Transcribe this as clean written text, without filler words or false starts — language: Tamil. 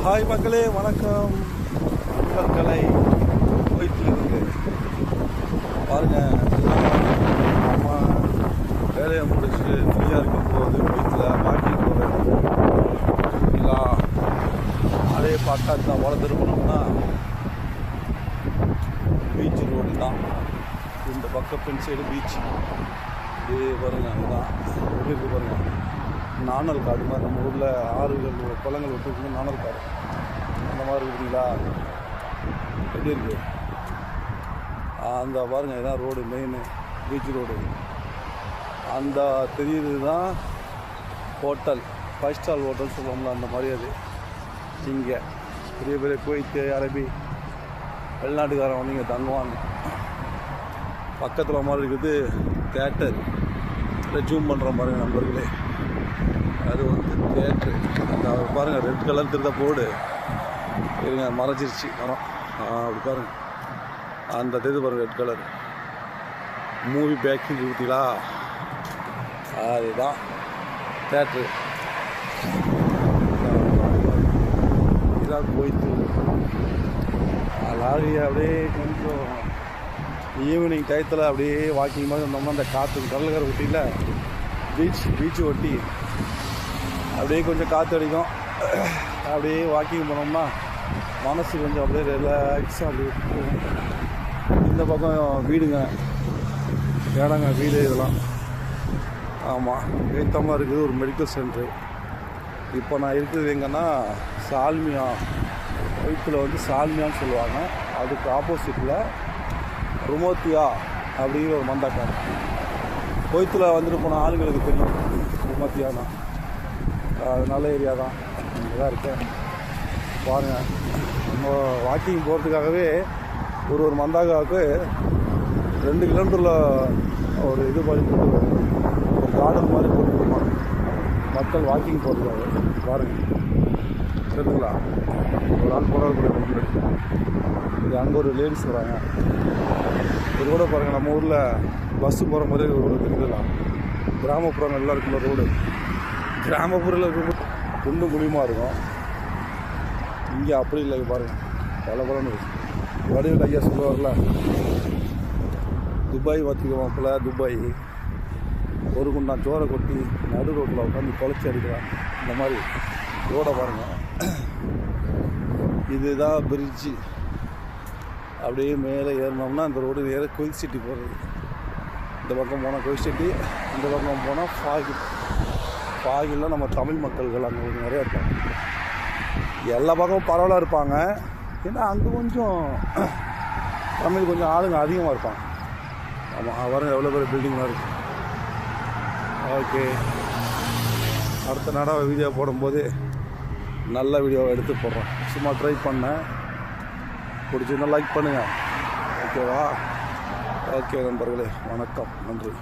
ஹாய் மக்களே, வணக்கம். நண்பர்களை குவைத்திலிருந்து பாருங்கள். அம்மா வேலையை முடிச்சுட்டு ஃப்ரீயாக இருக்கும்போது குவைத்தில் வாக்கிங் போகிறீங்களா? அதே பார்க்காது அவ்வளோ திரும்பணும்னா பீச் ரோடு தான். இந்த பக்கம் பின் சைடு பீச். இதே பாருங்கள், அதுதான் எப்படி இருக்குது பாருங்கள். நாணல் காடு மாதிரி நம்ம ஊரில் ஆறுகள் குளங்கள் விட்டுருக்குங்க. நாணல் காடு அந்த மாதிரி இருக்குங்களா? எப்படி இருக்குது அந்த பாருங்கள். இதுதான் ரோடு, மெயின் பீச் ரோடு. அந்த தெரியுது தான் ஹோட்டல், 5 ஸ்டார் ஹோட்டல் சொல்லுவோம்ல, அந்த மாதிரி. அது இங்கே பெரிய பெரிய குவைத்து, அரபி, வெளிநாட்டுக்காரன் வந்து இங்கே தங்குவாங்க. பக்கத்தில் மாதிரி இருக்குது தேட்டர். ஜூம் பண்ணுற மாதிரி நண்பர்களே, அது வந்து தேட்ரு. அந்த பாருங்கள், ரெட் கலர் திருத போர்டு இருங்க, மறைச்சிருச்சு மரம். அப்படி பாருங்கள், அந்த தெரியுது பாருங்கள், ரெட் கலர் மூவி பேக்கிங் ஊற்றிலா, அதுதான் தேட்ரு. இதான் போயிட்டு லாரி. அப்படியே கொஞ்சம் ஈவினிங் டயத்தில் அப்படியே வாக்கிங் மாதிரி வந்தோம்னா அந்த காற்று கடற்கரை ஒட்டியில் பீச்சு ஒட்டி அப்படியே கொஞ்சம் காற்று அடிக்கும். அப்படியே வாக்கிங் போனோம்னா மனசு கொஞ்சம் அப்படியே ரிலாக்ஸாக அப்படியே போகும். இந்த பக்கம் வீடுங்க, இடங்க, வீடு இதெல்லாம். ஆமாம், ஏத்தமாக இருக்குது ஒரு மெடிக்கல் சென்ட்ரு. இப்போ நான் இருக்கிறது எங்கன்னா சால்மியா, குவைத்தில் வந்து சால்மியான்னு சொல்லுவாங்க. அதுக்கு ஆப்போசிட்டில் ருமோத்தியா அப்படிங்கிற ஒரு மந்தாக்காடு. குவைத்தில் வந்துட்டு போன ஆளுங்களுக்கு தெரியும் ருமோத்தியானா. அது நல்ல ஏரியா தான், இங்கே தான் இருக்கேன். பாருங்கள், நம்ம வாக்கிங் போகிறதுக்காகவே ஒரு மந்தாக்காவுக்கு 2 கிலோமீட்டரில் ஒரு இது மாதிரி போட்டு, ஒரு கார்டன் மாதிரி போட்டுருப்பாங்க மக்கள் வாக்கிங் போகிறதுக்காக. பாருங்கள், தெரியுதுங்களா? ஒரு ஆள் போகிறதுக்குள்ள மக்கள். இது அங்கே ஒரு லேடிஸ் வராங்க. இது கூட பாருங்கள், நம்ம ஊரில் பஸ்ஸு போகிற மாதிரி ஒரு ரோடு தெரியுதுங்களா? கிராமப்புறங்கள்லாம் இருக்குள்ள ரோடு. கிராமப்புறத்தில் இருக்கும் குண்டு குழியுமாக இருக்கும். இங்கே அப்படி இல்லை பாருங்கள், பலன்னு வடிவில் ஐயா சொல்லுவார்ல, துபாய் பார்த்துக்குவாப்பில். துபாய் ஒரு குண்டான் சோறை கொட்டி நடு ரோட்டில் உட்காந்து குழச்சி அடிக்கிறான். இந்த மாதிரி ரோடை பாருங்கள். இதுதான் பிரிட்ஜு. அப்படியே மேலே ஏறினோம்னா இந்த ரோடு நேர குவைத் சிட்டி போகிறது. இந்த பக்கம் போனால் குவைத் சிட்டி, இந்த பக்கம் போனால் ஃபாகில் நம்ம தமிழ் மக்கள்கள் அங்கே நிறையா இருப்பாங்க. எல்லா பக்கமும் பரவலாக இருப்பாங்க. ஏன்னா அங்கே கொஞ்சம் தமிழ் கொஞ்சம் ஆளுங்க அதிகமாக இருப்பாங்க. ஆமாம், பாருங்கள் எவ்வளோ பேர் பில்டிங்லாம் இருக்குது. ஓகே, அடுத்த நாடாக வீடியோ போடும்போது நல்ல வீடியோவை எடுத்து போடுறோம். சும்மா ட்ரை பண்ணேன், பிடிச்சிருந்தா லைக் பண்ணுங்கள். ஓகேவா? ஓகே நண்பர்களே, வணக்கம், நன்றி.